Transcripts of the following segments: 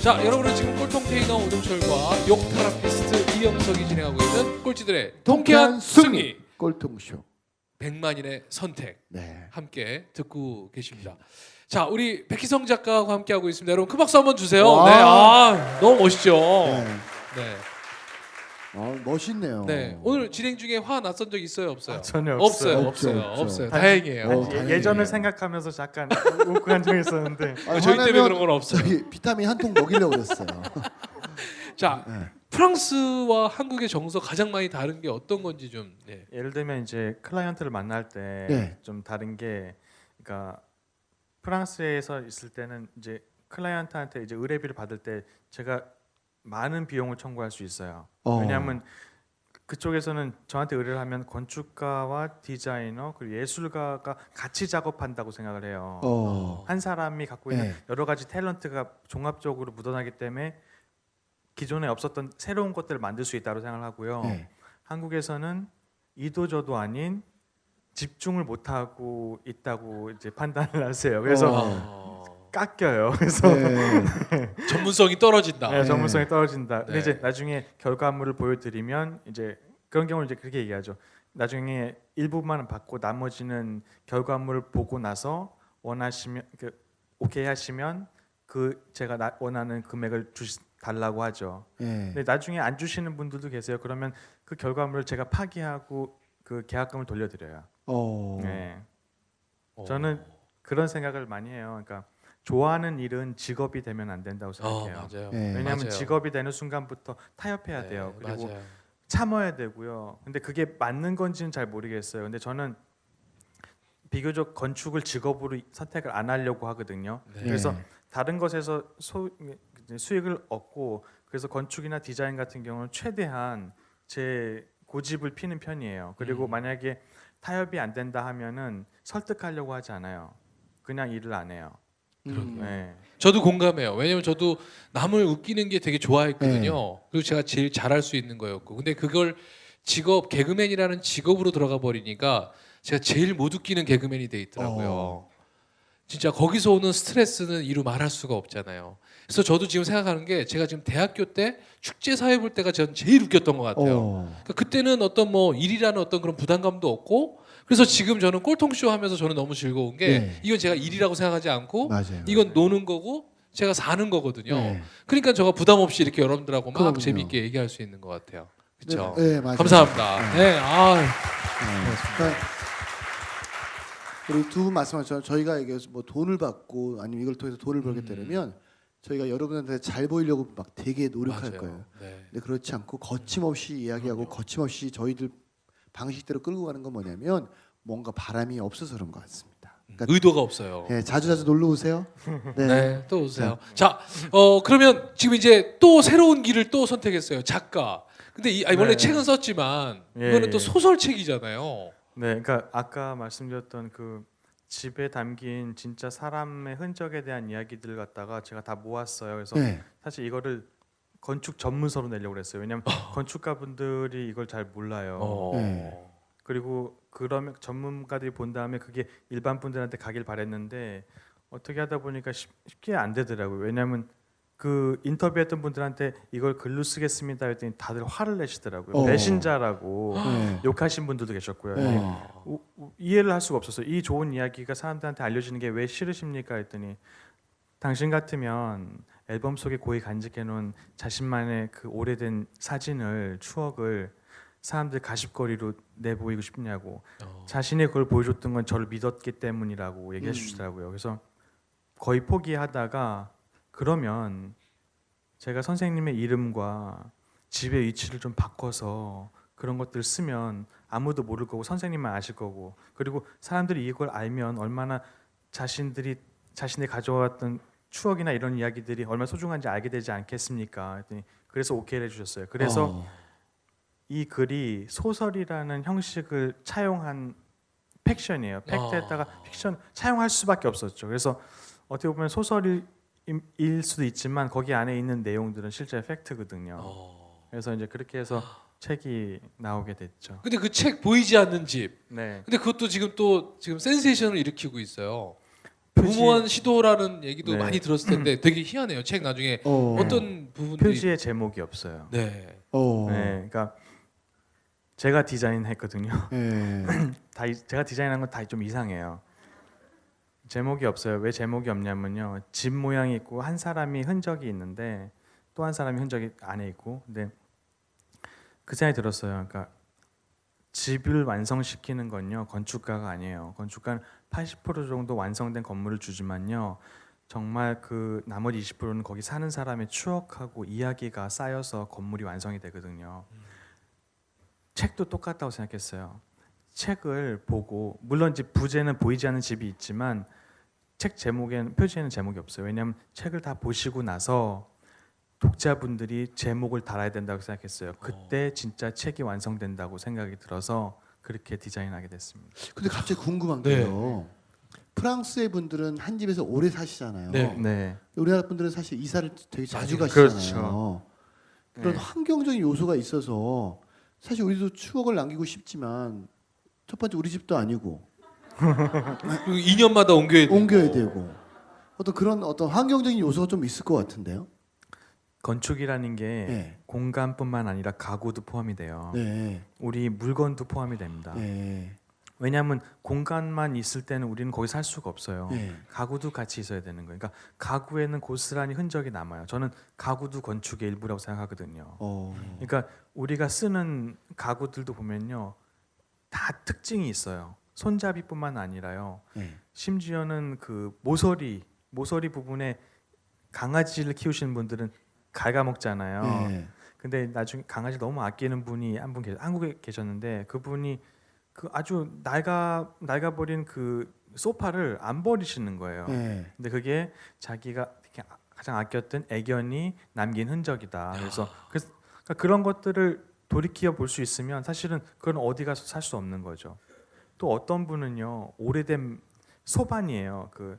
자, 여러분은 지금 꼴통 테이너 오동철과 욕 테라피스트 이영석이 진행하고 있는 꼴찌들의 통쾌한 승리 꼴통쇼. 100만인의 선택 네. 함께 듣고 계십니다. 자, 우리 백희성 작가와 함께 하고 있습니다. 여러분 큰 박수 한번 주세요. 와. 네, 너무 멋있죠. 네. 네. 멋있네요. 네. 오늘 진행 중에 화 났던 적 있어요, 없어요? 전혀 없어요. 없어요. 없어요. 없어요. 없죠. 다행이에요. 다행이에요. 예전을 생각하면서 잠깐 웃고 한 적이 있었는데 저희 때문에 그런 건 없어요. 저희 비타민 한 통 먹이려고 그랬어요. 자, 네. 프랑스와 한국의 정서 가장 많이 다른 게 어떤 건지 좀. 네. 예를 들면 이제 클라이언트를 만날 때 좀 네. 다른 게 그러니까 프랑스에서 있을 때는 이제 클라이언트한테 이제 의뢰비를 받을 때 제가 많은 비용을 청구할 수 있어요. 왜냐하면 그쪽에서는 저한테 의뢰를 하면 건축가와 디자이너 그리고 예술가가 같이 작업한다고 생각을 해요. 한 사람이 갖고 있는 네. 여러 가지 탤런트가 종합적으로 묻어나기 때문에 기존에 없었던 새로운 것들을 만들 수 있다고 생각을 하고요. 네. 한국에서는 이도저도 아닌 집중을 못 하고 있다고 이제 판단을 하세요. 그래서 깎여요. 그래서 전문성이 떨어진다. 네, 전문성이 떨어진다. 근데 네. 이제 나중에 결과물을 보여드리면 이제 그런 경우는 이제 그렇게 얘기하죠. 나중에 일부만 받고 나머지는 결과물을 보고 나서 원하시면 오케이 하시면 그 제가 원하는 금액을 달라고 하죠. 네. 근데 나중에 안 주시는 분들도 계세요. 그러면 그 결과물을 제가 파기하고 그 계약금을 돌려드려요. 네. 저는 그런 생각을 많이 해요. 그러니까 좋아하는 일은 직업이 되면 안 된다고 생각해요. 맞아요. 네. 왜냐하면 맞아요. 직업이 되는 순간부터 타협해야 네, 돼요. 그리고 맞아요. 참아야 되고요. 근데 그게 맞는 건지는 잘 모르겠어요. 근데 저는 비교적 건축을 직업으로 선택을 안 하려고 하거든요. 네. 그래서 다른 것에서 수익을 얻고 그래서 건축이나 디자인 같은 경우는 최대한 제 고집을 피는 편이에요. 그리고 만약에 타협이 안 된다 하면은 설득하려고 하지 않아요. 그냥 일을 안 해요. 네. 저도 공감해요. 왜냐면 저도 남을 웃기는 게 되게 좋아했거든요. 그리고 제가 제일 잘할 수 있는 거였고. 근데 그걸 직업 개그맨이라는 직업으로 들어가 버리니까 제가 제일 못 웃기는 개그맨이 돼 있더라고요. 진짜 거기서 오는 스트레스는 이루 말할 수가 없잖아요. 그래서 저도 지금 생각하는 게 제가 지금 대학교 때 축제 사회 볼 때가 전 제일 웃겼던 것 같아요. 그러니까 그때는 어떤 뭐 일이라는 어떤 그런 부담감도 없고 그래서 지금 저는 꼴통쇼 하면서 저는 너무 즐거운 게 네. 이건 제가 일이라고 생각하지 않고 맞아요. 이건 노는 거고 제가 사는 거거든요. 네. 그러니까 제가 부담 없이 이렇게 여러분들하고 막 그럼요. 재밌게 얘기할 수 있는 것 같아요. 그렇죠. 네, 네, 맞아요. 감사합니다. 네, 그러니까 우리 두 분 말씀하셨죠. 저희가 이게 뭐 돈을 받고 아니면 이걸 통해서 돈을 벌겠다면 저희가 여러분한테 잘 보이려고 막 되게 노력할 맞아요. 거예요. 네. 근데 그렇지 않고 거침없이 이야기하고 거침없이 저희들 방식대로 끌고 가는 건 뭐냐면 뭔가 바람이 없어서 그런 것 같습니다. 그러니까 의도가 없어요. 네, 자주 놀러 오세요. 네. 네, 또 오세요. 자, 그러면 지금 이제 또 새로운 길을 또 선택했어요. 작가. 근데 원래 네. 책은 썼지만 예, 이거는 또 예. 소설책이잖아요. 네, 그러니까 아까 말씀드렸던 그 집에 담긴 진짜 사람의 흔적에 대한 이야기들을 갖다가 제가 다 모았어요. 그래서 네. 사실 이거를 건축 전문서로 내려고 그랬어요. 왜냐하면 건축가분들이 이걸 잘 몰라요. 네. 그리고 그러면 전문가들이 본 다음에 그게 일반 분들한테 가길 바랬는데 어떻게 하다 보니까 쉽게 안 되더라고요. 왜냐하면 그 인터뷰했던 분들한테 이걸 글로 쓰겠습니다 했더니 다들 화를 내시더라고요. 배신자라고 네. 욕하신 분들도 계셨고요. 네. 이해를 할 수가 없었어요. 이 좋은 이야기가 사람들한테 알려지는 게 왜 싫으십니까 했더니 당신 같으면 앨범 속에 고이 간직해 놓은 자신만의 그 오래된 사진을 추억을 사람들 가십거리로 내보이고 싶냐고 자신이 그걸 보여줬던 건 저를 믿었기 때문이라고 얘기해 주시더라고요. 그래서 거의 포기하다가 그러면 제가 선생님의 이름과 집의 위치를 좀 바꿔서 그런 것들을 쓰면 아무도 모를 거고 선생님만 아실 거고 그리고 사람들이 이걸 알면 얼마나 자신이 가져왔던 추억이나 이런 이야기들이 얼마나 소중한지 알게 되지 않겠습니까? 했더니 그래서 오케이를 해주셨어요. 그래서 이 글이 소설이라는 형식을 차용한 팩션이에요. 팩트에다가 픽션 차용할 수밖에 없었죠. 그래서 어떻게 보면 소설일 수도 있지만 거기 안에 있는 내용들은 실제 팩트거든요. 그래서 이제 그렇게 해서 책이 나오게 됐죠. 근데 그 책 보이지 않는 집. 네. 근데 그것도 지금 센세이션을 일으키고 있어요. 무모한 시도라는 얘기도 네. 많이 들었을 텐데 되게 희한해요. 책 나중에 어. 어떤 부분들이 표지에 제목이 없어요. 네. 네, 그러니까 제가 디자인했거든요. 예. 제가 디자인한 건 다 좀 이상해요. 제목이 없어요. 왜 제목이 없냐면요. 집 모양이 있고 한 사람이 흔적이 있는데 또 한 사람이 흔적이 안에 있고. 근데 그 생각이 들었어요. 그러니까 집을 완성시키는 건요. 건축가가 아니에요. 건축가는 80% 정도 완성된 건물을 주지만요. 정말 그 나머지 20%는 거기 사는 사람의 추억하고 이야기가 쌓여서 건물이 완성이 되거든요. 책도 똑같다고 생각했어요. 책을 보고 물론 이제 부제는 보이지 않는 집이 있지만 책 제목에는 표지에는 제목이 없어요. 왜냐하면 책을 다 보시고 나서 독자분들이 제목을 달아야 된다고 생각했어요. 그때 진짜 책이 완성된다고 생각이 들어서 그렇게 디자인하게 됐습니다. 근데 갑자기 궁금한 네. 게요. 프랑스의 분들은 한 집에서 오래 사시잖아요. 네. 네, 우리나라 분들은 사실 이사를 되게 자주 많이 가시잖아요. 그렇죠. 그런 네. 환경적인 요소가 있어서 사실 우리도 추억을 남기고 싶지만 첫 번째 우리 집도 아니고 그리고 2년마다 옮겨야 되고. 옮겨야 되고 어떤 그런 어떤 환경적인 요소가 좀 있을 것 같은데요. 건축이라는 게 네. 공간뿐만 아니라 가구도 포함이 돼요. 네. 우리 물건도 포함이 됩니다. 네. 왜냐하면 공간만 있을 때는 우리는 거기 살 수가 없어요. 네. 가구도 같이 있어야 되는 거예요. 그러니까 가구에는 고스란히 흔적이 남아요. 저는 가구도 건축의 일부라고 생각하거든요. 그러니까 우리가 쓰는 가구들도 보면요, 다 특징이 있어요. 손잡이뿐만 아니라요. 네. 심지어는 그 모서리 부분에 강아지를 키우시는 분들은 갉아먹잖아요. 네. 근데 나중에 강아지 너무 아끼는 분이 한 분 한국에 계셨는데 그분이 그 아주 낡아버린 그 소파를 안 버리시는 거예요. 네. 근데 그게 자기가 이렇게 가장 아꼈던 애견이 남긴 흔적이다. 그래서 그러니까 그런 것들을 돌이켜 볼 수 있으면 사실은 그건 어디 가서 살 수 없는 거죠. 또 어떤 분은요, 오래된 소반이에요. 그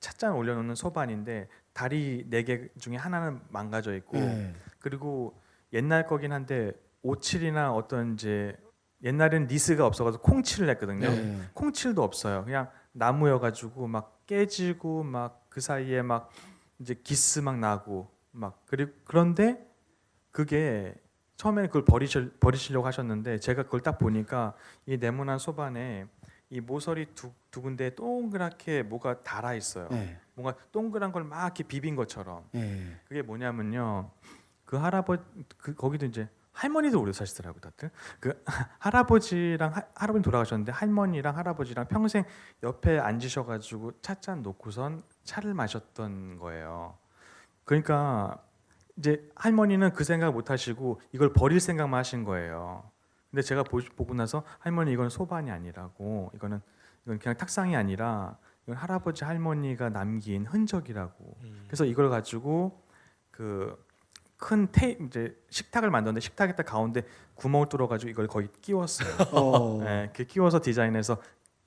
찻잔 올려놓는 소반인데 다리 4개 중에 하나는 망가져 있고 네. 그리고 옛날 거긴 한데 오칠이나 어떤 이제 옛날에는 니스가 없어가지고 콩칠을 했거든요. 네. 콩칠도 없어요. 그냥 나무여가지고 막 깨지고 막 그 사이에 막 이제 기스 막 나고 막 그런데 그게 처음에 그걸 버리시려고 하셨는데 제가 그걸 딱 보니까 이 네모난 소반에 이 모서리 두 군데에 동그랗게 뭐가 달아 있어요. 네. 뭔가 동그란 걸 막 이렇게 비빈 것처럼. 네. 그게 뭐냐면요. 그 할아버지 거기도 이제 할머니도 오래 사시더라고요, 다들. 그 할아버지랑 할아버지 돌아가셨는데 할머니랑 할아버지랑 평생 옆에 앉으셔가지고 찻잔 놓고선 차를 마셨던 거예요. 그러니까 이제 할머니는 그 생각 못 하시고 이걸 버릴 생각만 하신 거예요. 근데 제가 보고 나서 할머니 이건 소반이 아니라고 이건 그냥 탁상이 아니라 이건 할아버지 할머니가 남긴 흔적이라고. 그래서 이걸 가지고 그 큰 이제 식탁을 만들었는데 식탁에다 가운데 구멍을 뚫어가지고 이걸 거의 끼웠어요. 네, 이렇게 끼워서 디자인해서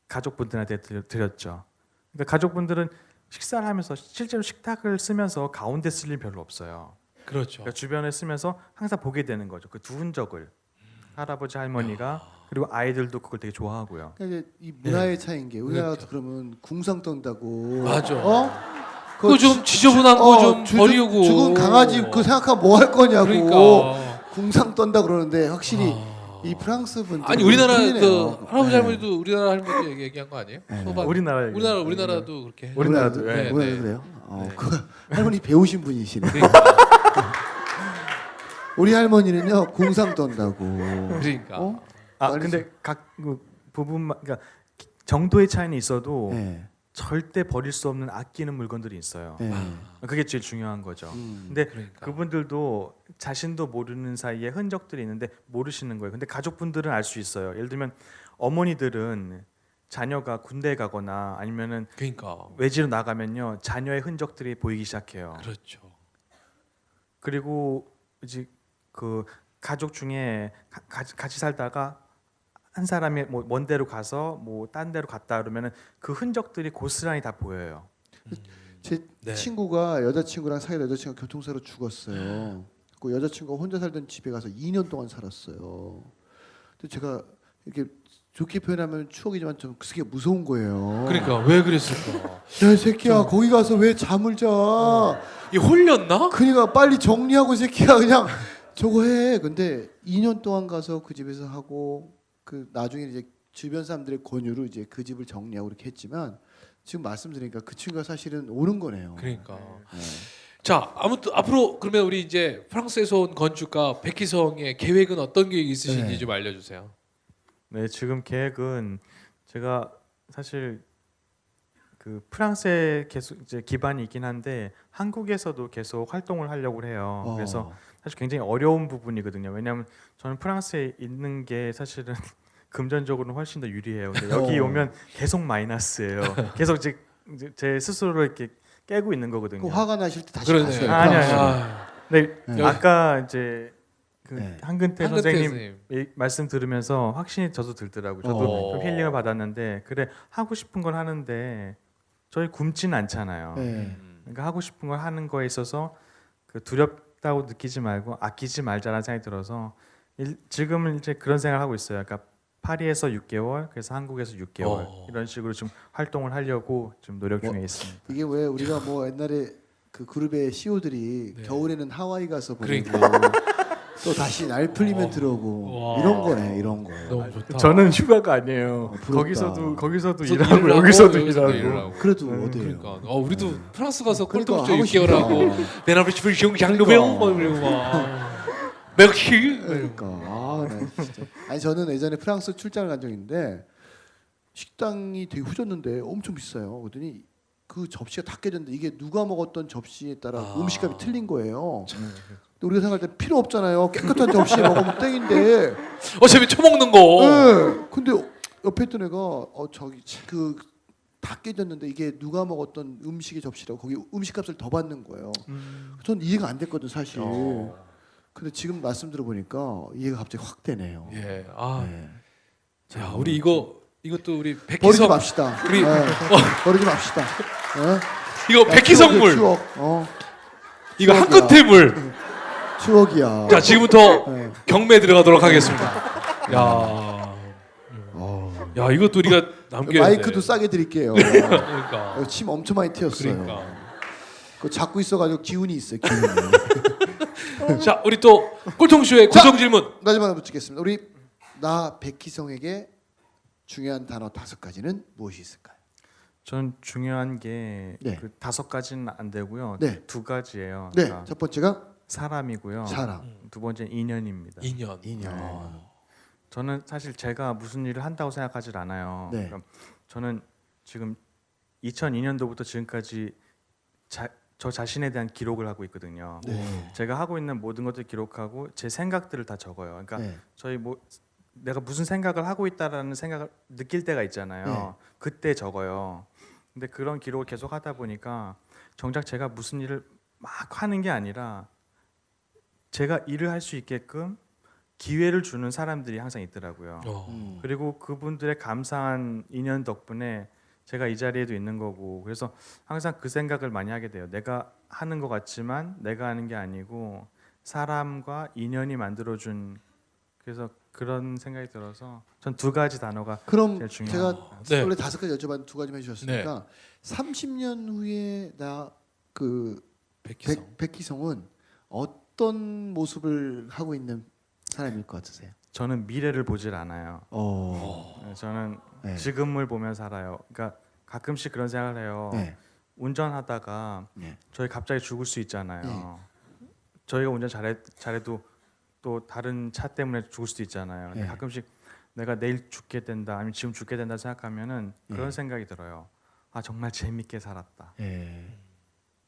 가족분들한테 드렸죠. 그러니까 가족분들은 식사를 하면서 실제로 식탁을 쓰면서 가운데 쓸 일 별로 없어요. 그렇죠. 그러니까 주변에 쓰면서 항상 보게 되는 거죠. 그 두 흔적을 할아버지 할머니가 그리고 아이들도 그걸 되게 좋아하고요. 그러니까 이제 이 문화의 차이인 게 우리나라도 그렇죠. 그러면 궁상 떤다고. 맞아. 그거 좀 지저분한 거 좀 버리고. 죽은 강아지 그 생각하면 뭐 할 거냐고. 그러니까. 궁상 떤다 그러는데 확실히 이 프랑스 분들 아니 우리나라 틀리네요. 그 할아버지 네. 할머니도 우리나라 할머니도 얘기한 거 아니에요? 네. 소반. 우리나라도 그렇게 해요. 우리나라도, 네, 우리나라도 네. 그래요. 네. 그 할머니 배우신 분이시네. 그러니까. 우리 할머니는요 궁상 떤다고. 그러니까. 근데 각 부분만 그러니까 정도의 차이는 있어도 네. 절대 버릴 수 없는 아끼는 물건들이 있어요. 네. 그게 제일 중요한 거죠. 음. 근데 그러니까. 그분들도 자신도 모르는 사이에 흔적들이 있는데 모르시는 거예요. 근데 가족분들은 알 수 있어요. 예를 들면 어머니들은 자녀가 군대에 가거나 아니면은 그러니까. 외지로 나가면요 자녀의 흔적들이 보이기 시작해요. 그렇죠. 그리고 이제 그 가족 중에 같이 살다가 한 사람이 뭐 먼 데로 가서 뭐 딴 데로 갔다 그러면은 그 흔적들이 고스란히 다 보여요. 제 네. 친구가 여자친구랑 사귀던 여자친구가 교통사로 죽었어요. 그 여자친구가 혼자 살던 집에 가서 2년 동안 살았어요. 근데 제가 이렇게 좋게 표현하면 추억이지만 좀 그게 무서운 거예요. 그러니까 왜 그랬을까? 야, 이 새끼야, 거기 가서 왜 잠을 자? 이 홀렸나? 그러니까 빨리 정리하고 이 새끼야 그냥 저거 해. 근데 2년 동안 가서 그 집에서 하고 그 나중에 이제 주변 사람들의 권유로 이제 그 집을 정리하고 이렇게 했지만 지금 말씀드리니까 그 친구가 사실은 옳은 거네요. 그러니까. 네. 자, 아무튼 앞으로 그러면 우리 이제 프랑스에서 온 건축가 백희성의 계획은 어떤 계획이 있으신지 네. 좀 알려주세요. 네, 지금 계획은 제가 사실 그 프랑스에 계속 이제 기반이 있긴 한데 한국에서도 계속 활동을 하려고 해요. 그래서 사실 굉장히 어려운 부분이거든요. 왜냐하면 저는 프랑스에 있는 게 사실은 금전적으로는 훨씬 더 유리해요. 근데 여기 오면 계속 마이너스예요. 계속 이제 제 스스로를 이렇게 깨고 있는 그 거거든요. 화가 나실 때 다시 그러네. 가셔요. 아니, 프랑스. 아, 네, 네. 아까 이제 그 네. 한근태 한근태 선생님 선생님. 말씀 들으면서 확신이 저도 들더라고요. 저도 좀 힐링을 받았는데 그래 하고 싶은 걸 하는데 저희 굶지는 않잖아요. 네. 그러니까 하고 싶은 걸 하는 거에 있어서 그 두렵다고 느끼지 말고 아끼지 말자라는 생각이 들어서 지금은 이제 그런 생각을 하고 있어요. 그러니까 파리에서 6개월, 그래서 한국에서 6개월 이런 식으로 좀 활동을 하려고 좀 노력 중에 있습니다. 이게 왜 우리가 뭐 옛날에 그 그룹의 CEO들이 네. 겨울에는 하와이 가서 보내고 그러니까. 또 다시 날 풀리면 들어오고 와. 이런 거네, 이런 거. 너무 좋다. 저는 휴가가 아니에요. 부럽다. 거기서도 그래서 일하고 일을 여기서도 여기서도 일하고. 일하고. 그래도 네, 어디에요? 그러니까 우리도 프랑스 가서 그러니까 꼴통쇼 하고 6개월 싶다. 하고 베나브리치 장르병 그러니까. 이러고 막 맥시 그러니까 네, 진짜. 아니 저는 예전에 프랑스 출장을 간 적이 있는데 식당이 되게 후졌는데 엄청 비싸요. 그랬더니 그 접시가 다 깨졌는데 이게 누가 먹었던 접시에 따라 음식값이 틀린 거예요. 근데 우리가 생각할 때 필요 없잖아요. 깨끗한 접시에 먹으면 땡인데. 어차피 처먹는 거. 네. 근데 옆에 있던 애가 저기 그 다 깨졌는데 이게 누가 먹었던 음식의 접시라고 거기 음식값을 더 받는 거예요. 전 이해가 안 됐거든 사실. 근데 지금 말씀 들어보니까 이해가 갑자기 확 되네요. 예. 아, 네. 자, 우리 이것도 우리 버리지 백희성 맙시다. 우리- 네. 버리지 맙시다. 네? 이거 백희성 물. 추억. 이거 한 추억이야. 끝에 물. 추억이야. 자, 지금부터 네. 경매 들어가도록 하겠습니다. 야. 야, 이것도 우리가 남겨야 마이크도 돼. 싸게 드릴게요. 그러니까. 침 엄청 많이 튀었어요. 그러니까. 그거 잡고 있어가지고 기운이 있어요. 기운이. 자, 우리 또 꼴통쇼의 고정 질문. 마지막 하나 붙이겠습니다. 우리 나 백희성에게 중요한 단어 5가지는 무엇이 있을까요? 전 중요한 게 네. 그 5가지는 안 되고요. 네. 2가지예요. 네, 그러니까 첫 번째가 사람이고요. 사람, 두 번째는 인연입니다. 2년. 인연. 저는 사실 제가 무슨 일을 한다고 생각하지 않아요. 네. 그러니까 저는 지금 2002년도부터 지금까지 저 자신에 대한 기록을 하고 있거든요. 네. 제가 하고 있는 모든 것들 기록하고 제 생각들을 다 적어요. 그러니까 네. 저희 뭐 내가 무슨 생각을 하고 있다라는 생각을 느낄 때가 있잖아요. 네. 그때 적어요. 근데 그런 기록을 계속 하다 보니까 정작 제가 무슨 일을 막 하는 게 아니라 제가 일을 할 수 있게끔 기회를 주는 사람들이 항상 있더라고요. 그리고 그분들의 감사한 인연 덕분에 제가 이 자리에도 있는 거고, 그래서 항상 그 생각을 많이 하게 돼요. 내가 하는 것 같지만 내가 하는 게 아니고 사람과 인연이 만들어준, 그래서 그런 생각이 들어서 전 2가지 단어가 그럼 제일 제가 중요합니다. 네. 원래 5가지 여쭤봤는데 2가지만 해주셨으니까 30년 후에 나 그 백희성. 백희성은 어떤 모습을 하고 있는 사람일 것 같으세요? 저는 미래를 보질 않아요. 저는 네. 지금을 보며 살아요. 그러니까 가끔씩 그런 생각을 해요. 네. 운전하다가 네. 저희 갑자기 죽을 수 있잖아요. 저희가 운전 잘해도 또 다른 차 때문에 죽을 수도 있잖아요. 근데 네. 가끔씩 내가 내일 죽게 된다, 아니면 지금 죽게 된다 생각하면은 그런 생각이 들어요. 아, 정말 재밌게 살았다. 네.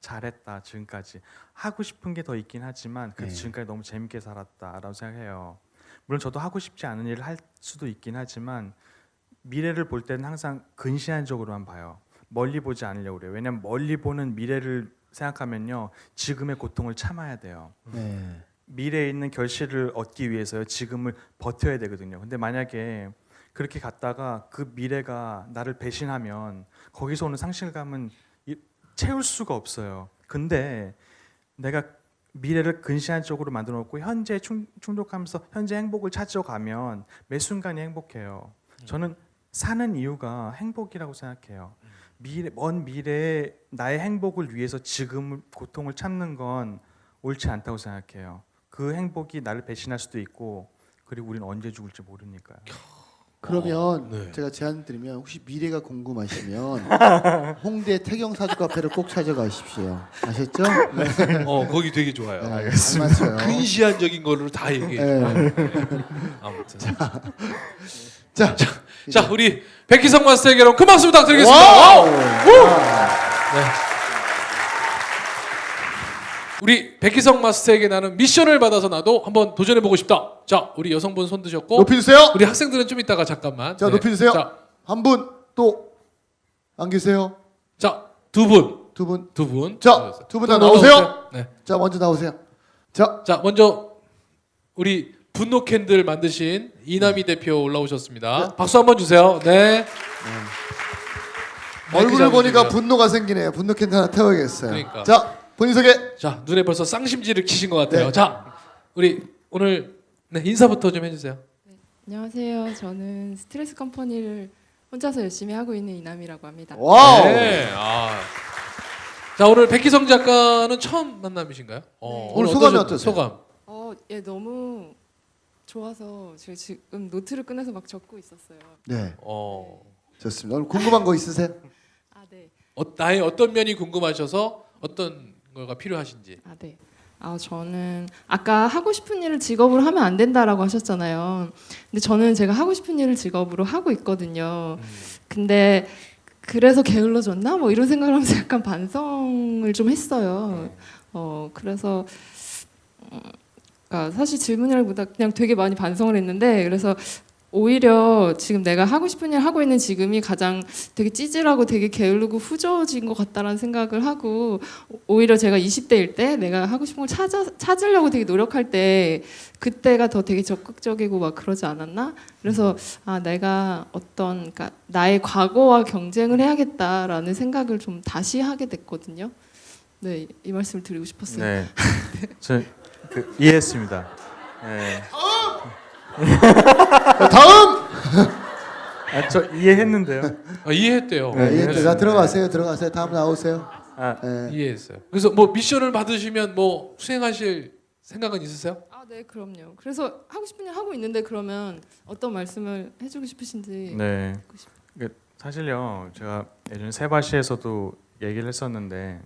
잘했다. 지금까지 하고 싶은 게 더 있긴 하지만 그래도 네. 지금까지 너무 재밌게 살았다라고 생각해요. 물론 저도 하고 싶지 않은 일을 할 수도 있긴 하지만 미래를 볼 때는 항상 근시안적으로만 봐요. 멀리 보지 않으려고 그래요. 왜냐하면 멀리 보는 미래를 생각하면요, 지금의 고통을 참아야 돼요. 네. 미래에 있는 결실을 얻기 위해서요, 지금을 버텨야 되거든요. 근데 만약에 그렇게 갔다가 그 미래가 나를 배신하면 거기서 오는 상실감은 채울 수가 없어요. 근데 내가 미래를 근시안적으로 만들어 놓고 현재 충족하면서 현재 행복을 찾아가면 매 순간이 행복해요. 저는 사는 이유가 행복이라고 생각해요. 먼 미래에 나의 행복을 위해서 지금 고통을 참는 건 옳지 않다고 생각해요. 그 행복이 나를 배신할 수도 있고, 그리고 우리는 언제 죽을지 모르니까요. 그러면 네. 제가 제안 드리면 혹시 미래가 궁금하시면 홍대 태경 사주 카페를 꼭 찾아가십시오. 아셨죠? 네. 거기 되게 좋아요. 네, 잘 맞춰요. 근시안적인 걸로 다 얘기해. 네. 아무튼. 자, 우리 백희성 마스터에게 여러분 큰 박수 부탁드리겠습니다. 와우! 와우! 네. 우리 백희성 마스터에게 나는 미션을 받아서 나도 한번 도전해 보고 싶다. 자, 우리 여성분 손 드셨고 높이 주세요. 우리 학생들은 좀 이따가 잠깐만. 자, 높이 주세요. 자, 한 분 또 안 계세요? 자, 두 분. 두 분. 두 분. 자, 두 분 다 또 나오세요. 네. 자, 먼저 나오세요. 자, 자, 먼저 우리 분노 캔들 만드신 이남희 대표 올라오셨습니다. 네. 박수 한번 주세요. 네. 얼굴을 보니까 잡으시고요. 분노가 생기네요. 분노 캔 하나 태워야겠어요. 그러니까. 자, 본인 소개. 자, 눈에 벌써 쌍심지를 키신 것 같아요. 네. 자, 우리 오늘 인사부터 좀 해주세요. 안녕하세요. 저는 스트레스 컴퍼니를 혼자서 열심히 하고 있는 이남이라고 합니다. 와우. 네. 자, 오늘 백희성 작가는 처음 만남이신가요? 오늘 소감이 어떠세요? 소감. 예, 너무 좋아서 제가 지금 노트를 꺼내서 막 적고 있었어요. 네, 어, 좋습니다. 오늘 궁금한 거 있으세요? 아, 네. 나의 어떤 면이 궁금하셔서 어떤 거가 필요하신지. 아, 네. 저는 아까 하고 싶은 일을 직업으로 하면 안 된다라고 하셨잖아요. 근데 저는 제가 하고 싶은 일을 직업으로 하고 있거든요. 근데 그래서 게을러졌나? 뭐 이런 생각을 하면서 약간 반성을 좀 했어요. 그래서 그러니까 사실 질문이라기보다 그냥 되게 많이 반성을 했는데 그래서 오히려 지금 내가 하고 싶은 일 하고 있는 지금이 가장 되게 찌질하고 되게 게으르고 후져진 것 같다라는 생각을 하고 오히려 제가 20대일 때 내가 하고 싶은 걸 찾으려고 되게 노력할 때 그때가 더 되게 적극적이고 막 그러지 않았나? 그래서 내가 그러니까 나의 과거와 경쟁을 해야겠다라는 생각을 좀 다시 하게 됐거든요. 네, 이 말씀을 드리고 싶었어요. 네, 저 이해했습니다. 네. 다음. 저 이해했는데요. 이해했대요. 네, 이해했습니다. 자, 들어가세요. 다음 나오세요. 아, 네. 이해했어요. 그래서 뭐 미션을 받으시면 뭐 수행하실 생각은 있으세요? 네, 그럼요. 그래서 하고 싶은 일 하고 있는데 그러면 어떤 말씀을 해주고 싶으신지. 네. 듣고 싶어요. 사실요, 제가 예전에 세바시에서도 얘기를 했었는데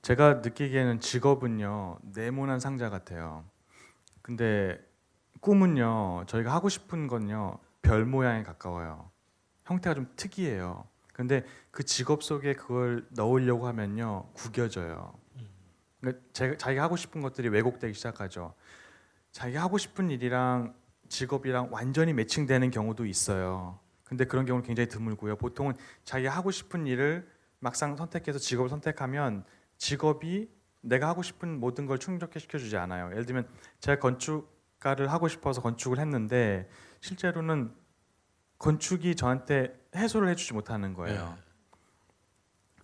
제가 느끼기에는 직업은요 네모난 상자 같아요. 근데 꿈은요 저희가 하고 싶은 건요 별 모양에 가까워요. 형태가 좀 특이해요. 근데 그 직업 속에 그걸 넣으려고 하면요 구겨져요. 그러니까 자기가 하고 싶은 것들이 왜곡되기 시작하죠. 자기가 하고 싶은 일이랑 직업이랑 완전히 매칭되는 경우도 있어요. 근데 그런 경우는 굉장히 드물고요. 보통은 자기가 하고 싶은 일을 막상 선택해서 직업을 선택하면 직업이 내가 하고 싶은 모든 걸 충족시켜주지 않아요. 예를 들면 제가 건축가를 하고 싶어서 건축을 했는데 실제로는 건축이 저한테 해소를 해주지 못하는 거예요.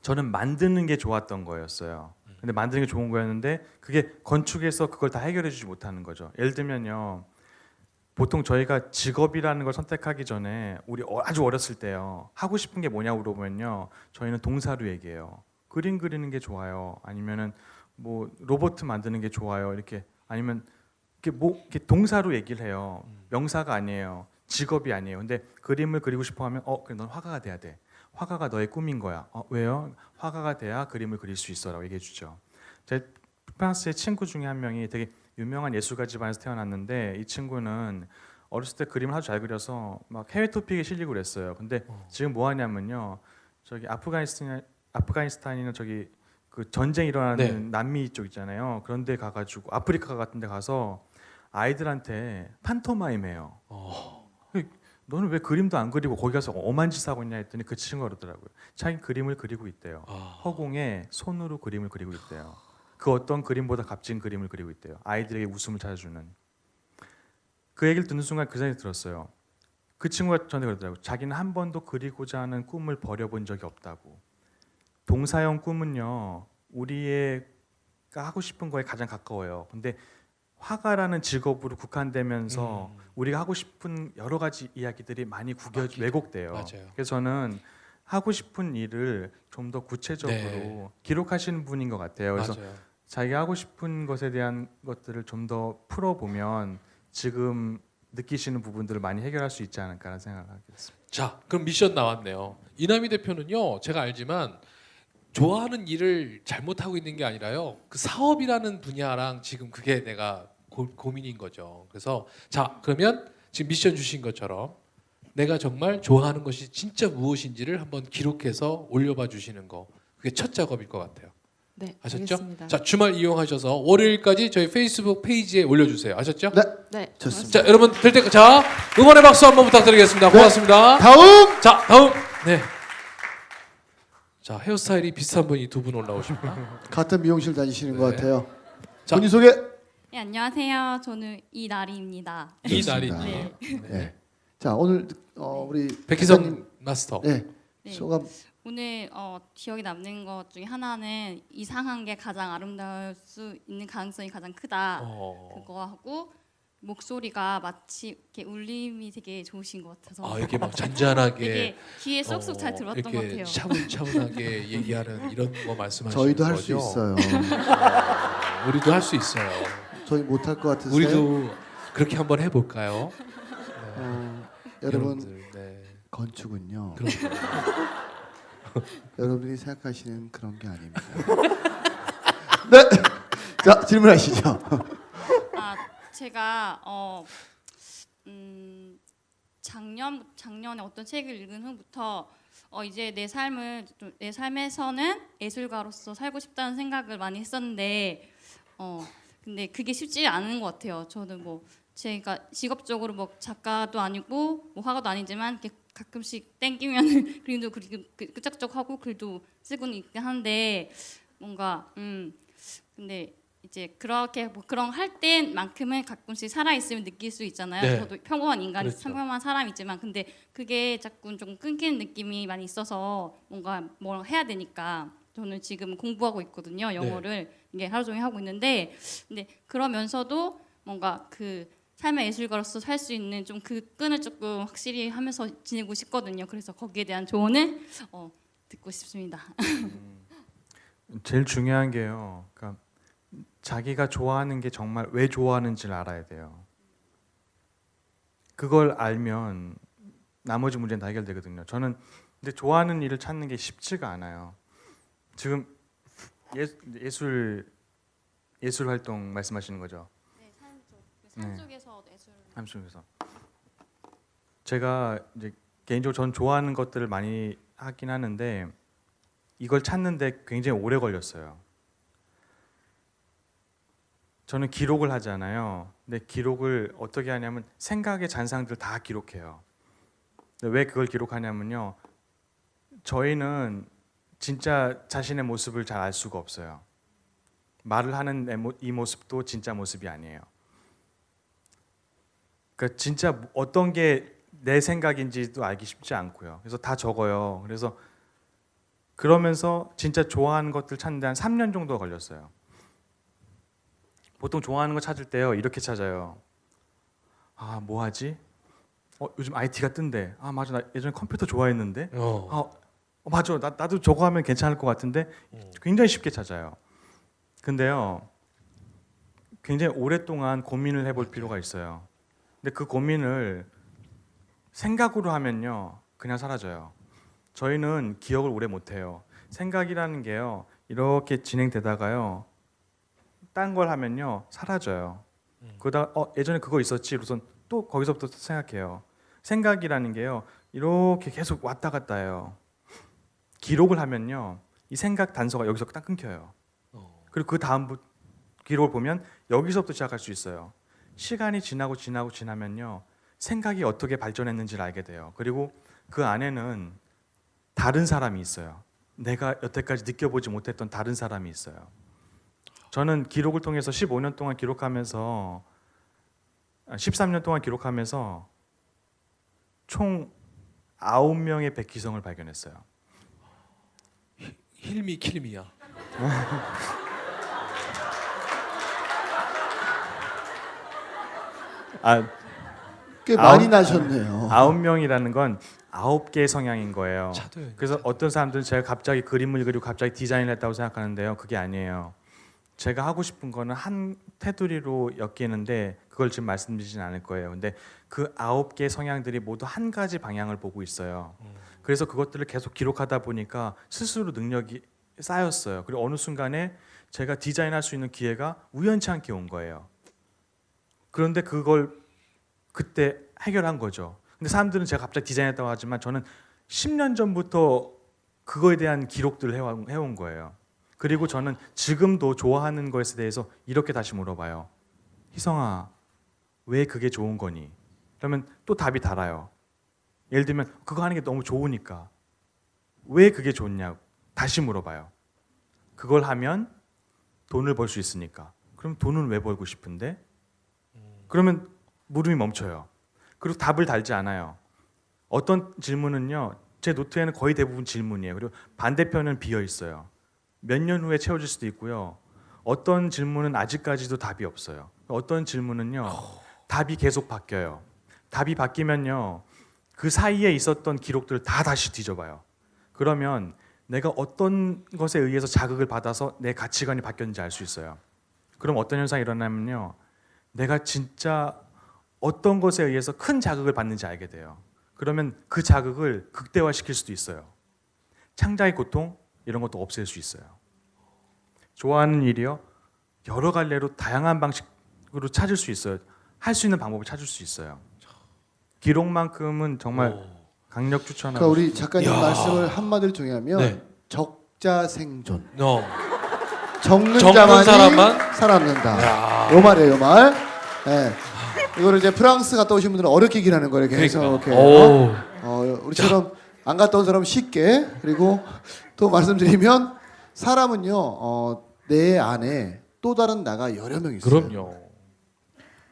저는 만드는 게 좋았던 거였어요. 근데 만드는 게 좋은 거였는데 그게 건축에서 그걸 다 해결해주지 못하는 거죠. 예를 들면요. 보통 저희가 직업이라는 걸 선택하기 전에 우리 아주 어렸을 때요. 하고 싶은 게 뭐냐고 물어보면요. 저희는 동사로 얘기해요. 그림 그리는 게 좋아요. 아니면은 뭐 로봇 만드는 게 좋아요. 이렇게 아니면 이렇게 동사로 얘기를 해요. 명사가 아니에요. 직업이 아니에요. 근데 그림을 그리고 싶어 하면 그래 넌 화가가 돼야 돼. 화가가 너의 꿈인 거야. 왜요? 화가가 돼야 그림을 그릴 수 있어라고 얘기해 주죠. 제 프랑스의 친구 중에 한 명이 되게 유명한 예술가 집안에서 태어났는데 이 친구는 어렸을 때 그림을 아주 잘 그려서 막 해외 토픽에 실리고 그랬어요. 근데 지금 뭐 하냐면요. 저기 아프가니스탄이나 저기 그 전쟁 일어나는 남미 쪽 있잖아요. 그런데 가가지고 아프리카 같은데 가서 아이들한테 판토마임 해요. 너는 왜 그림도 안 그리고 거기 가서 엄한 짓 하고 있냐 했더니 그 친구가 그러더라고요. 자기 그림을 그리고 있대요. 허공에 손으로 그림을 그리고 있대요. 그 어떤 그림보다 값진 그림을 그리고 있대요. 아이들에게 웃음을 찾아주는. 그 얘기를 듣는 순간 그 생각이 들었어요. 그 친구가 저한테 그러더라고요. 자기는 한 번도 그리고자 하는 꿈을 버려본 적이 없다고. 동사형 꿈은요. 우리가 하고 싶은 거에 가장 가까워요. 근데 화가라는 직업으로 국한되면서 우리가 하고 싶은 여러 가지 이야기들이 많이 왜곡돼요. 맞아요. 그래서 저는 하고 싶은 일을 좀 더 구체적으로 네. 기록하시는 분인 것 같아요. 그래서 맞아요. 자기가 하고 싶은 것에 대한 것들을 좀 더 풀어보면 지금 느끼시는 부분들을 많이 해결할 수 있지 않을까라는 생각을 하게 됐습니다. 자, 그럼 미션 나왔네요. 이남희 대표는요, 제가 알지만 좋아하는 일을 잘못하고 있는 게 아니라요, 그 사업이라는 분야랑 지금 그게 내가 고민인 거죠. 그래서 자, 그러면 지금 미션 주신 것처럼 내가 정말 좋아하는 것이 진짜 무엇인지를 한번 기록해서 올려봐 주시는 거, 그게 첫 작업일 것 같아요. 네, 아셨죠? 알겠습니다. 자, 주말 이용하셔서 월요일까지 저희 페이스북 페이지에 올려주세요. 아셨죠? 네, 네, 좋습니다. 자, 여러분 될 때까지 자, 응원의 박수 한번 부탁드리겠습니다. 네. 고맙습니다. 다음 자, 다음. 네. 자, 헤어스타일이 비슷한 분이 두 분 올라오십니다. 같은 미용실 다니시는 것 네. 같아요. 자. 본인 소개. 네, 안녕하세요. 저는 이나리입니다. 이나리. 좋습니다. 네. 네. 자, 오늘 우리 백희성 박사님, 마스터. 네. 네. 소감. 오늘 기억에 남는 것 중에 하나는 이상한 게 가장 아름다울 수 있는 가능성이 가장 크다. 그거 하고 목소리가 마치 이렇게 울림이 되게 좋으신 것 같아서 아, 이렇게 막 잔잔하게 되게 귀에 쏙쏙 잘 들어왔던 것 이렇게 같아요. 차분차분하게 얘기하는 이런 거 말씀하시는 저희도 할 거죠? 수 있어요. 우리도 할 수 있어요. 저희 못할 것 같으세요? 우리도 그렇게 한번 해볼까요? 여러분 여러분들, 네. 건축은요. 그럼 여러분들이 생각하시는 그런 게 아닙니다. 네. 자, 질문하시죠. 아, 제가 작년에 어떤 책을 읽은 후부터 이제 내 삶에서는 예술가로서 살고 싶다는 생각을 많이 했었는데 근데 그게 쉽지 않은 것 같아요. 저는 뭐 제가 직업적으로 뭐 작가도 아니고 뭐 화가도 아니지만 이렇게 가끔씩 땡기면 그림도 그리고 끄적끄적 하고 글도 쓰고는 있긴 한데 뭔가 근데 이제 그렇게 뭐 그런 할 때만큼은 가끔씩 살아 있으면 느낄 수 있잖아요. 네. 저도 평범한 인간이 그렇죠. 평범한 사람이지만 근데 그게 자꾸 좀 끊기는 느낌이 많이 있어서 뭔가 뭘 해야 되니까 저는 지금 공부하고 있거든요. 영어를 이게 하루 종일 하고 있는데 근데 그러면서도 뭔가 그 삶의 예술가로서 살 수 있는 좀 그 끈을 조금 확실히 하면서 지내고 싶거든요. 그래서 거기에 대한 조언을 듣고 싶습니다. 제일 중요한 게요. 그러니까 자기가 좋아하는 게 정말 왜 좋아하는지를 알아야 돼요. 그걸 알면 나머지 문제는 다 해결되거든요. 저는 근데 좋아하는 일을 찾는 게 쉽지가 않아요. 지금 예술 활동 말씀하시는 거죠? 네, 산 쪽에서 예술. 함수에서 제가 이제 개인적으로 전 좋아하는 것들을 많이 하긴 하는데 이걸 찾는데 굉장히 오래 걸렸어요. 저는 기록을 하잖아요. 근데 기록을 어떻게 하냐면 생각의 잔상들 다 기록해요. 근데 왜 그걸 기록하냐면요. 저희는 진짜 자신의 모습을 잘 알 수가 없어요. 말을 하는 이 모습도 진짜 모습이 아니에요. 그러니까 진짜 어떤 게 내 생각인지도 알기 쉽지 않고요. 그래서 다 적어요. 그래서 그러면서 진짜 좋아하는 것들 찾는데 한 3년 정도 걸렸어요. 보통 좋아하는 거 찾을 때요 이렇게 찾아요. 아, 뭐 하지? 요즘 IT가 뜬대. 아, 맞아, 나 예전에 컴퓨터 좋아했는데. 맞아, 나도 저거 하면 괜찮을 것 같은데. 굉장히 쉽게 찾아요. 근데요 굉장히 오랫동안 고민을 해볼 필요가 있어요. 근데 그 고민을 생각으로 하면요 그냥 사라져요. 저희는 기억을 오래 못해요. 생각이라는 게요 이렇게 진행되다가요 딴 걸 하면요 사라져요. 그러다 예전에 그거 있었지 우선 또 거기서부터 생각해요. 생각이라는 게요 이렇게 계속 왔다 갔다 해요. 기록을 하면요 이 생각 단서가 여기서 딱 끊겨요. 그리고 그 다음 기록을 보면 여기서부터 시작할 수 있어요. 시간이 지나면요 생각이 어떻게 발전했는지를 알게 돼요. 그리고 그 안에는 다른 사람이 있어요. 내가 여태까지 느껴보지 못했던 다른 사람이 있어요. 저는 기록을 통해서 15년 동안 기록하면서 13년 동안 기록하면서 총 9명의 백희성을 발견했어요. 힐미 킬미야. 아, 꽤 아홉- 많이 나셨네요. 9명이라는 건 9개의 성향인 거예요. 차도요. 그래서 어떤 사람들은 제가 갑자기 그림을 그리고 갑자기 디자인을 했다고 생각하는데요. 그게 아니에요. 제가 하고 싶은 거는 한 테두리로 엮이는데 그걸 지금 말씀드리진 않을 거예요. 근데 그 9개의 성향들이 모두 한 가지 방향을 보고 있어요. 그래서 그것들을 계속 기록하다 보니까 스스로 능력이 쌓였어요. 그리고 어느 순간에 제가 디자인할 수 있는 기회가 우연치 않게 온 거예요. 그런데 그걸 그때 해결한 거죠. 근데 사람들은 제가 갑자기 디자인했다고 하지만 저는 10년 전부터 그거에 대한 기록들을 해온 거예요. 그리고 저는 지금도 좋아하는 것에 대해서 이렇게 다시 물어봐요. 희성아, 왜 그게 좋은 거니? 그러면 또 답이 달라요. 예를 들면 그거 하는 게 너무 좋으니까. 왜 그게 좋냐고 다시 물어봐요. 그걸 하면 돈을 벌 수 있으니까. 그럼 돈은 왜 벌고 싶은데? 그러면 물음이 멈춰요. 그리고 답을 달지 않아요. 어떤 질문은요, 제 노트에는 거의 대부분 질문이에요. 그리고 반대편은 비어 있어요. 몇 년 후에 채워질 수도 있고요. 어떤 질문은 아직까지도 답이 없어요. 어떤 질문은요, 답이 계속 바뀌어요. 답이 바뀌면요, 그 사이에 있었던 기록들을 다 다시 뒤져봐요. 그러면 내가 어떤 것에 의해서 자극을 받아서 내 가치관이 바뀌었는지 알 수 있어요. 그럼 어떤 현상이 일어나면요, 내가 진짜 어떤 것에 의해서 큰 자극을 받는지 알게 돼요. 그러면 그 자극을 극대화시킬 수도 있어요. 창작의 고통 이런 것도 없앨 수 있어요. 좋아하는 일이요, 여러 갈래로 다양한 방식으로 찾을 수 있어요. 할 수 있는 방법을 찾을 수 있어요. 기록만큼은 정말 강력 그러니까 추천하고 우리 작가님 야. 말씀을 한마디로 정의하면 네. 적자생존. 적는 적는 자만이 사람만 살아남는다. 야. 요 말이에요, 요 말. 네. 이거를 이제 프랑스 갔다 오신 분들은 어렵게 얘기하는 거예요. 계속 그러니까. 이렇게. 오. 우리처럼 안 갔다 온 사람 쉽게. 그리고 또 말씀드리면 사람은요, 내 안에 또 다른 나가 여러 명 있어요. 그럼요.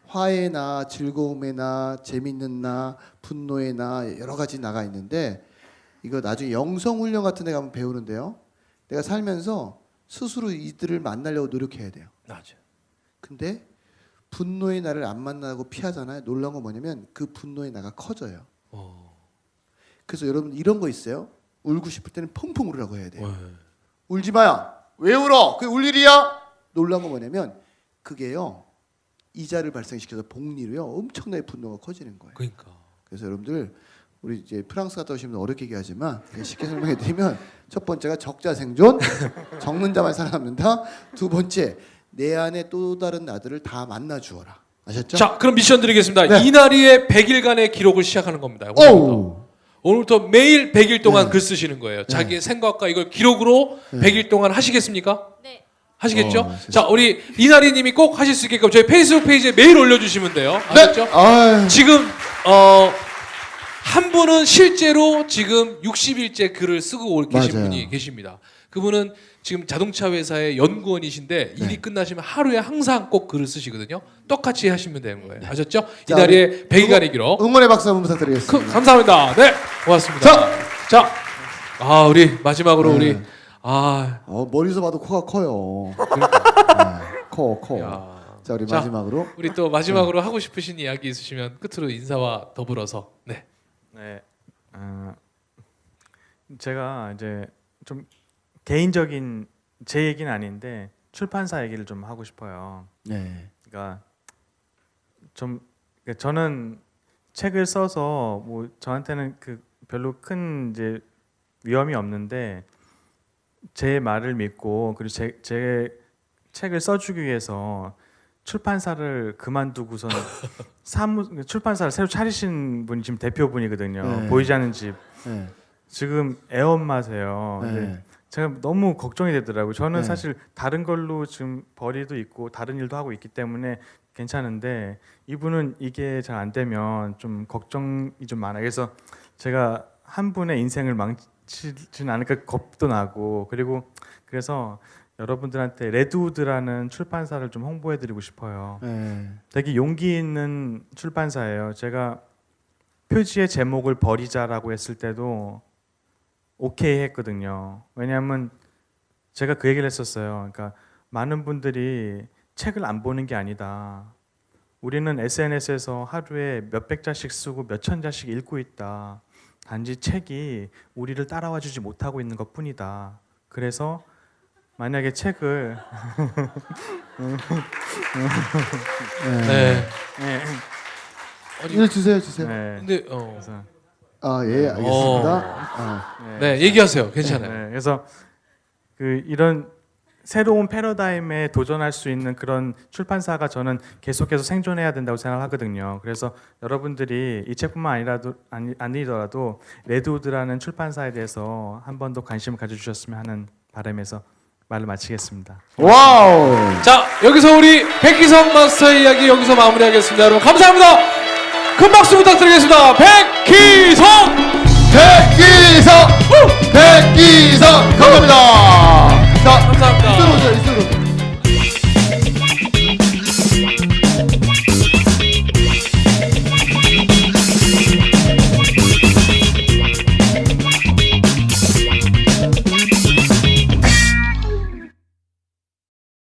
화의 나, 즐거움의 나, 재밌는 나, 분노의 나, 여러 가지 나가 있는데 이거 나중에 영성 훈련 같은 데 가면 배우는데요. 내가 살면서 스스로 이들을 만나려고 노력해야 돼요. 맞아. 근데 분노의 나를 안 만나고 피하잖아요. 놀라운 건 뭐냐면 그 분노의 나가 커져요. 그래서 여러분 이런 거 있어요. 울고 싶을 때는 펑펑 울으라고 해야 돼요. 울지 마요. 왜 울어? 그게 울 일이야? 놀라운 건 뭐냐면 그게요, 이자를 발생시켜서 복리로요 엄청나게 분노가 커지는 거예요. 그러니까. 그래서 여러분들 우리 이제 프랑스 갔다 오시면 어렵게 얘기하지만 그냥 쉽게 설명해 드리면 첫 번째가 적자생존, 적는 자만 살아남는다. 두 번째, 내 안에 또 다른 나들을 다 만나 주어라. 아셨죠? 자, 그럼 미션 드리겠습니다. 네. 이날이의 100일간의 기록을 시작하는 겁니다. 오늘부터. 오늘부터 매일 100일 동안 네. 글 쓰시는 거예요. 자기의 생각과 이걸 기록으로 100일 동안 하시겠습니까? 네. 하시겠죠? 진짜. 자, 우리 이나리님이 꼭 하실 수 있게끔 저희 페이스북 페이지에 매일 올려주시면 돼요. 아셨죠? 아유. 지금 한 분은 실제로 지금 60일째 글을 쓰고 계신 맞아요. 분이 계십니다. 그분은 지금 자동차 회사의 연구원이신데 일이 끝나시면 하루에 항상 꼭 글을 쓰시거든요. 똑같이 하시면 되는 거예요. 아셨죠? 자, 이날의 100일간의 기록. 응원의 박수 한번 부탁드리겠습니다. 감사합니다. 네, 고맙습니다. 자, 우리 마지막으로 네. 우리 멀리서 봐도 코가 커요. 커. 야. 자, 우리 자, 마지막으로. 우리 또 마지막으로 하고 싶으신 이야기 있으시면 끝으로 인사와 더불어서 네. 네. 제가 이제 좀 개인적인 제 얘기는 아닌데 출판사 얘기를 좀 하고 싶어요. 네. 그러니까 저는 책을 써서 뭐 저한테는 그 별로 큰 이제 위험이 없는데 제 말을 믿고 그리고 제 책을 써주기 위해서 출판사를 그만두고선 출판사를 새로 차리신 분이 지금 대표분이거든요. 네. 보이지 않는 집. 네. 지금 애엄마세요. 근데 네. 제가 너무 걱정이 되더라고요. 저는 네. 사실 다른 걸로 지금 벌이도 있고 다른 일도 하고 있기 때문에 괜찮은데 이분은 이게 잘 안 되면 좀 걱정이 좀 많아요. 그래서 제가 한 분의 인생을 망치지는 않을까 겁도 나고 그래서 여러분들한테 레드우드라는 출판사를 좀 홍보해드리고 싶어요. 네. 되게 용기 있는 출판사예요. 제가 표지의 제목을 버리자라고 했을 때도 오케이 했거든요. 왜냐하면 제가 그 얘기를 했었어요. 그러니까 많은 분들이 책을 안 보는 게 아니다. 우리는 SNS에서 하루에 몇백 자씩 쓰고 몇천 자씩 읽고 있다. 단지 책이 우리를 따라와 주지 못하고 있는 것뿐이다. 그래서 만약에 책을 네. 네. 아니, 이거 주세요. 네. 근데 그래서, 아, 예, 알겠습니다. 네, 얘기하세요. 괜찮아요. 네, 그래서 이런 새로운 패러다임에 도전할 수 있는 그런 출판사가 저는 계속해서 생존해야 된다고 생각하거든요. 그래서 여러분들이 이 책뿐만 아니더라도 레드우드라는 출판사에 대해서 한 번 더 관심을 가져주셨으면 하는 바람에서 말을 마치겠습니다. 와우. 자, 여기서 우리 백기성 마스터의 이야기 여기서 마무리하겠습니다. 여러분 감사합니다. 큰 박수 부탁드리겠습니다. 백기성! 백기성 감사합니다. 자, 감사합니다. 들어오세요.